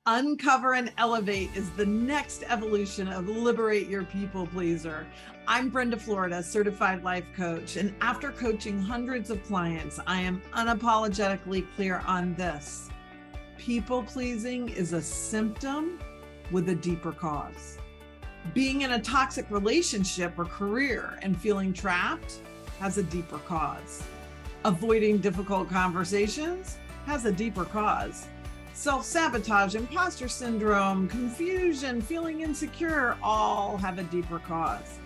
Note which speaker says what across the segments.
Speaker 1: Uncover and Elevate is the next evolution of Liberate Your People Pleaser. I'm Brenda Florida, certified life coach, and after coaching hundreds of clients, I am unapologetically clear on this. People pleasing is a symptom with a deeper cause. Being in a toxic relationship or career and feeling trapped has a deeper cause. Avoiding difficult conversations has a deeper cause. Self-sabotage, imposter syndrome, confusion, feeling insecure, all have a deeper cause.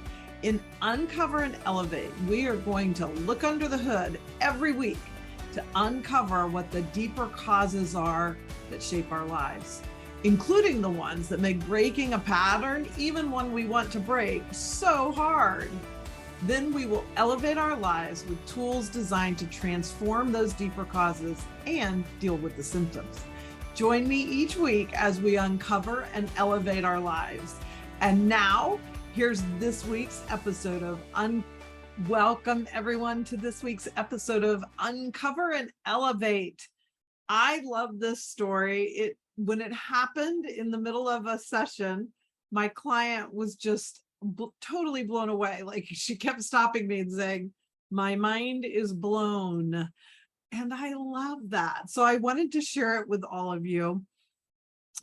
Speaker 1: In Uncover and Elevate, we are going to look under the hood every week to uncover what the deeper causes are that shape our lives, including the ones that make breaking a pattern, even one we want to break, so hard. Then we will elevate our lives with tools designed to transform those deeper causes and deal with the symptoms. Join me each week as we uncover and elevate our lives. And now, here's this week's episode of Welcome everyone to this week's episode of Uncover and Elevate. I love this story. When it happened in the middle of a session, my client was just totally blown away. Like, she kept stopping me and saying, "My mind is blown." And I love that. So I wanted to share it with all of you,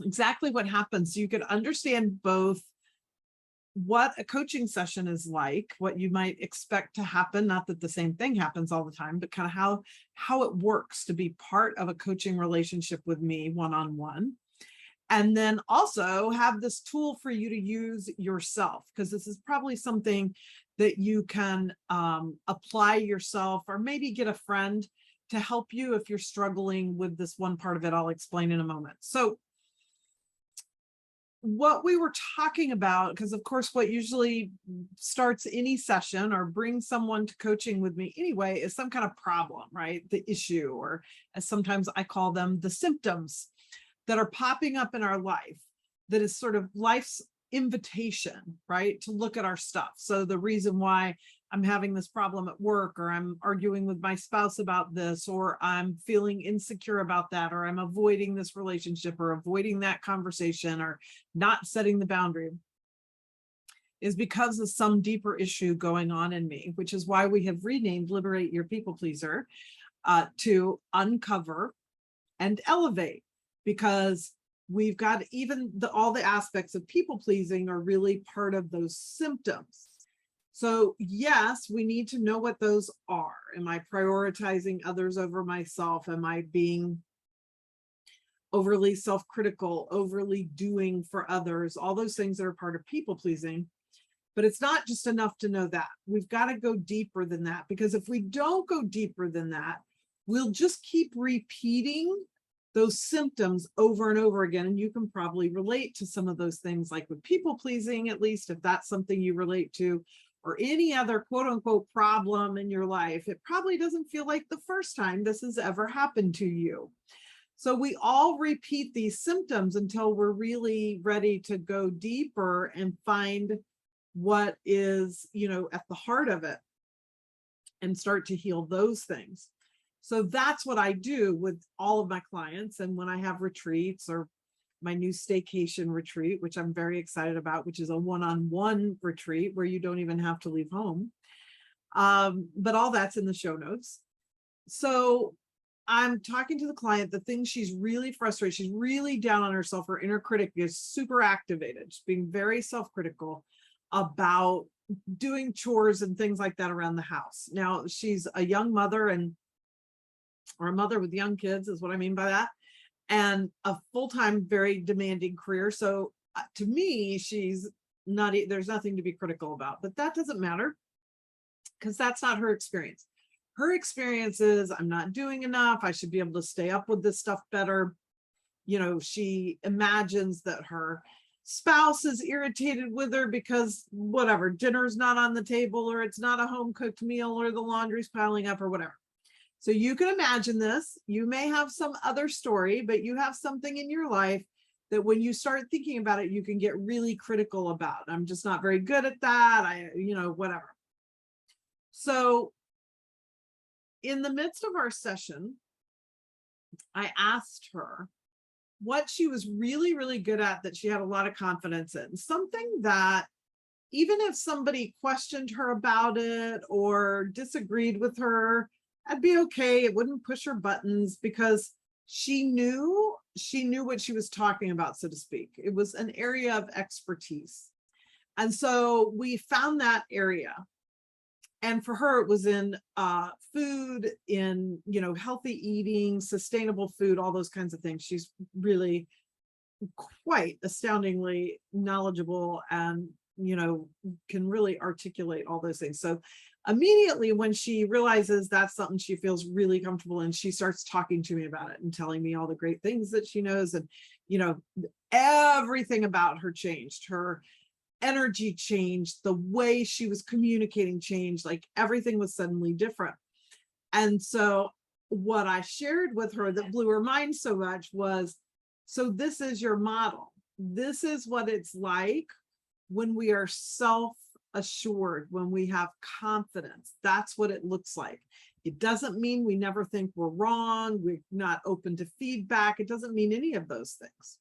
Speaker 1: exactly what happens, so you could understand both what a coaching session is like, what you might expect to happen, not that the same thing happens all the time, but kind of how it works to be part of a coaching relationship with me one-on-one. And then also have this tool for you to use yourself, because this is probably something that you can apply yourself, or maybe get a friend to help you if you're struggling with this one part of it. I'll explain in a moment. So what we were talking about, because of course what usually starts any session or brings someone to coaching with me anyway is some kind of problem, right? The issue, or as sometimes I call them, the symptoms that are popping up in our life, that is sort of life's invitation, right, to look at our stuff. So the reason why I'm having this problem at work, or I'm arguing with my spouse about this, or I'm feeling insecure about that, or I'm avoiding this relationship, or avoiding that conversation, or not setting the boundary, is because of some deeper issue going on in me, which is why we have renamed Liberate Your People Pleaser to Uncover and Elevate, because we've got even all the aspects of people pleasing are really part of those symptoms. So yes, we need to know what those are. Am I prioritizing others over myself? Am I being overly self-critical, overly doing for others? All those things that are part of people pleasing. But it's not just enough to know that. We've got to go deeper than that, because if we don't go deeper than that, we'll just keep repeating those symptoms over and over again. And you can probably relate to some of those things, like with people pleasing, at least if that's something you relate to, or any other quote unquote problem in your life. It probably doesn't feel like the first time this has ever happened to you. So we all repeat these symptoms until we're really ready to go deeper and find what is, at the heart of it, and start to heal those things. So that's what I do with all of my clients. And when I have retreats, or my new staycation retreat, which I'm very excited about, which is a one-on-one retreat where you don't even have to leave home. But all that's in the show notes. So I'm talking to the client, the thing she's really frustrated, she's really down on herself. Her inner critic is super activated. She's being very self-critical about doing chores and things like that around the house. Now, she's a young mother, or a mother with young kids is what I mean by that, and a full-time, very demanding career. So to me, she's not, there's nothing to be critical about, but that doesn't matter, because that's not her experience. Her experience is, I'm not doing enough. I should be able to stay up with this stuff better. She imagines that her spouse is irritated with her because whatever, dinner's not on the table, or it's not a home cooked meal, or the laundry's piling up, or whatever. So you can imagine this. You may have some other story, but you have something in your life that when you start thinking about it, you can get really critical about. I'm just not very good at that. Whatever. So in the midst of our session, I asked her, what she was really, really good at, that she had a lot of confidence in, something that even if somebody questioned her about it or disagreed with her, I'd be okay. It wouldn't push her buttons because she knew what she was talking about, so to speak. It was an area of expertise. And so we found that area. And for her, it was in food, in, healthy eating, sustainable food, all those kinds of things. She's really quite astoundingly knowledgeable and, can really articulate all those things. So immediately when she realizes that's something she feels really comfortable in, she starts talking to me about it and telling me all the great things that she knows. And, everything about her changed. Her energy changed, the way she was communicating changed, like everything was suddenly different. And so what I shared with her that blew her mind so much was, so this is your model. This is what it's like when we are self-assured, when we have confidence. That's what it looks like. It doesn't mean we never think we're wrong, we're not open to feedback. It doesn't mean any of those things.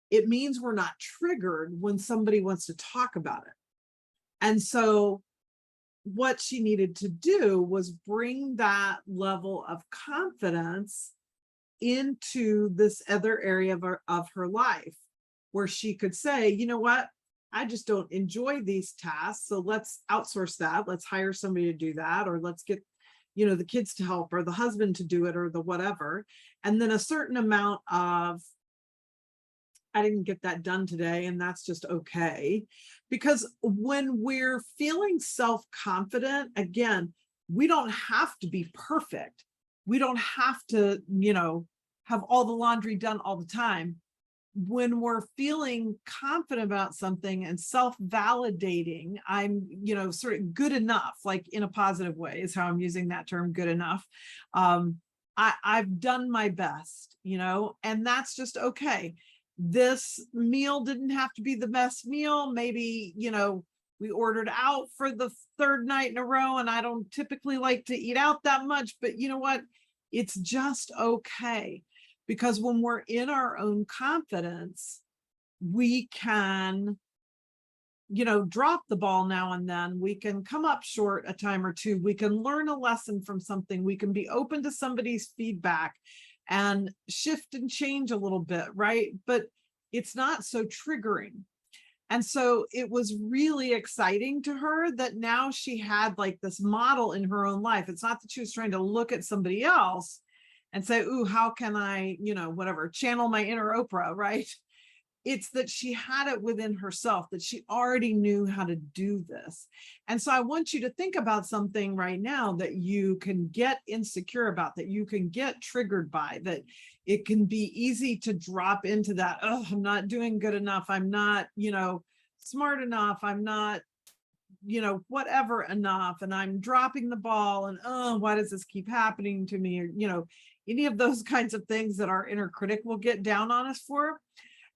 Speaker 1: It means we're not triggered when somebody wants to talk about it. And so what she needed to do was bring that level of confidence into this other area of her life, where she could say, you know what, I just don't enjoy these tasks, so let's outsource that. Let's hire somebody to do that, or let's get, the kids to help, or the husband to do it, or the whatever. And then a certain amount of, I didn't get that done today, and that's just okay. Because when we're feeling self-confident, again, we don't have to be perfect. We don't have to, have all the laundry done all the time. When we're feeling confident about something and self-validating, I'm, sort of good enough, like in a positive way is how I'm using that term, good enough. I've done my best, and that's just okay. This meal didn't have to be the best meal. Maybe, we ordered out for the third night in a row, and I don't typically like to eat out that much, but you know what? It's just okay. Because when we're in our own confidence, we can, drop the ball now and then. We can come up short a time or two. We can learn a lesson from something. We can be open to somebody's feedback and shift and change a little bit, right? But it's not so triggering. And so it was really exciting to her that now she had like this model in her own life. It's not that she was trying to look at somebody else and say, ooh, how can I, whatever, channel my inner Oprah, right? It's that she had it within herself, that she already knew how to do this. And so I want you to think about something right now that you can get insecure about, that you can get triggered by, that it can be easy to drop into that, oh, I'm not doing good enough. I'm not, smart enough. I'm not, whatever enough. And I'm dropping the ball, and, oh, why does this keep happening to me? Or, any of those kinds of things that our inner critic will get down on us for.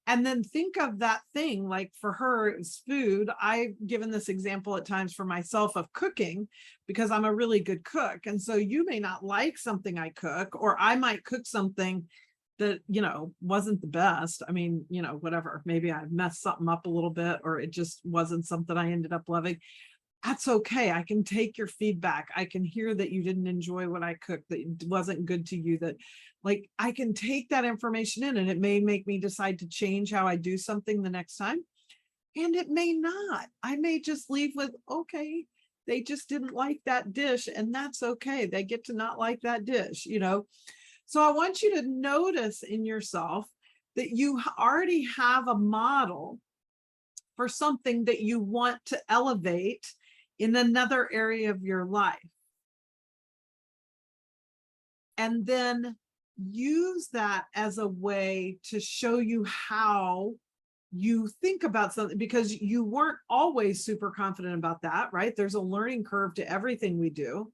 Speaker 1: And then think of that thing, like for her, it's food. I've given this example at times for myself of cooking, because I'm a really good cook. And so you may not like something I cook, or I might cook something that, wasn't the best. I mean, whatever, maybe I messed something up a little bit, or it just wasn't something I ended up loving. That's okay. I can take your feedback. I can hear that you didn't enjoy what I cooked, that it wasn't good to you, that like I can take that information in, and it may make me decide to change how I do something the next time. And it may not. I may just leave with, okay, they just didn't like that dish, and that's okay. They get to not like that dish, So I want you to notice in yourself that you already have a model for something that you want to elevate in another area of your life. And then use that as a way to show you how you think about something, because you weren't always super confident about that, right? There's a learning curve to everything we do.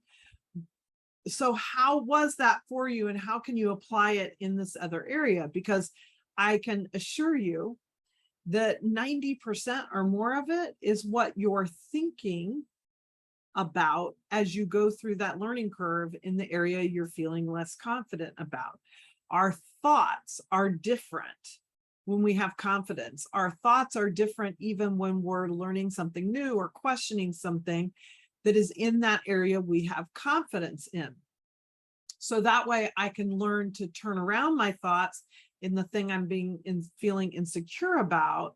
Speaker 1: So how was that for you, and how can you apply it in this other area? Because I can assure you that 90% or more of it is what you're thinking about as you go through that learning curve in the area you're feeling less confident about. Our thoughts are different when we have confidence. Our thoughts are different even when we're learning something new or questioning something that is in that area we have confidence in. So that way I can learn to turn around my thoughts in the thing I'm feeling insecure about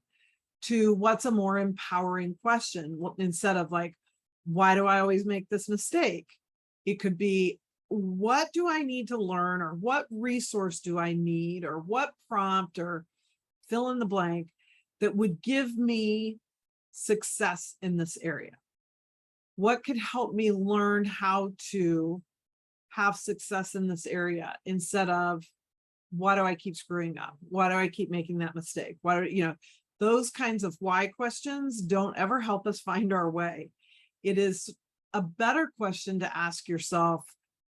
Speaker 1: to what's a more empowering question. Instead of like, why do I always make this mistake? It could be, what do I need to learn, or what resource do I need, or what prompt, or fill in the blank that would give me success in this area? What could help me learn how to have success in this area, instead of, why do I keep screwing up? Why do I keep making that mistake? Why do those kinds of why questions don't ever help us find our way. It is a better question to ask yourself,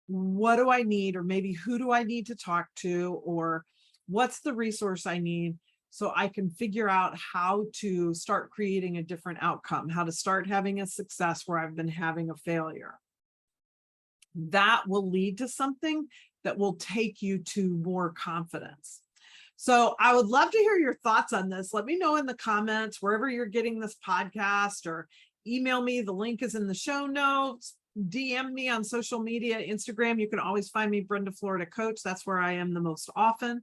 Speaker 1: what do I need? Or maybe who do I need to talk to? Or what's the resource I need, so I can figure out how to start creating a different outcome, how to start having a success where I've been having a failure. That will lead to something that will take you to more confidence. So I would love to hear your thoughts on this. Let me know in the comments, wherever you're getting this podcast, or email me. The link is in the show notes. DM me on social media, Instagram. You can always find me, Brenda Florida Coach. That's where I am the most often.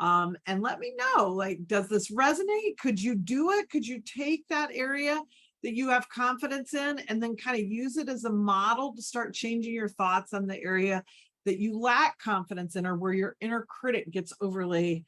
Speaker 1: And let me know, like, does this resonate? Could you do it? Could you take that area that you have confidence in and then kind of use it as a model to start changing your thoughts on the area that you lack confidence in, or where your inner critic gets overly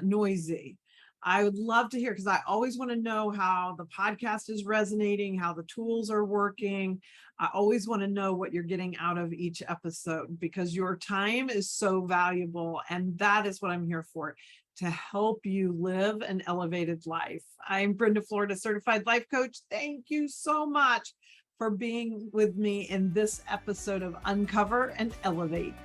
Speaker 1: noisy? I would love to hear, because I always want to know how the podcast is resonating, how the tools are working. I always want to know what you're getting out of each episode, because your time is so valuable. And that is what I'm here for, to help you live an elevated life. I'm Brenda Florida, certified life coach. Thank you so much for being with me in this episode of Uncover and Elevate.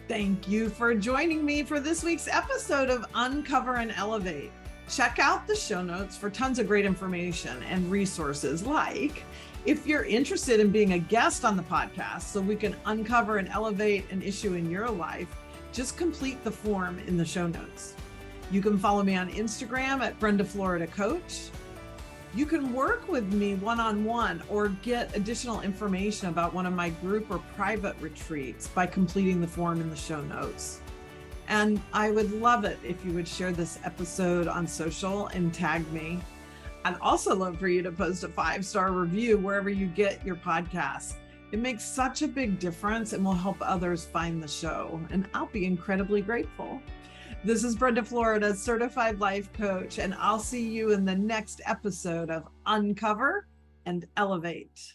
Speaker 1: Thank you for joining me for this week's episode of Uncover and Elevate. Check out the show notes for tons of great information and resources, like if you're interested in being a guest on the podcast so we can uncover and elevate an issue in your life, just complete the form in the show notes. You can follow me on Instagram at Brenda Florida Coach. You can work with me one-on-one or get additional information about one of my group or private retreats by completing the form in the show notes. And I would love it if you would share this episode on social and tag me. I'd also love for you to post a 5-star review wherever you get your podcasts. It makes such a big difference and will help others find the show, and I'll be incredibly grateful. This is Brenda Florida, certified life coach, and I'll see you in the next episode of Uncover and Elevate.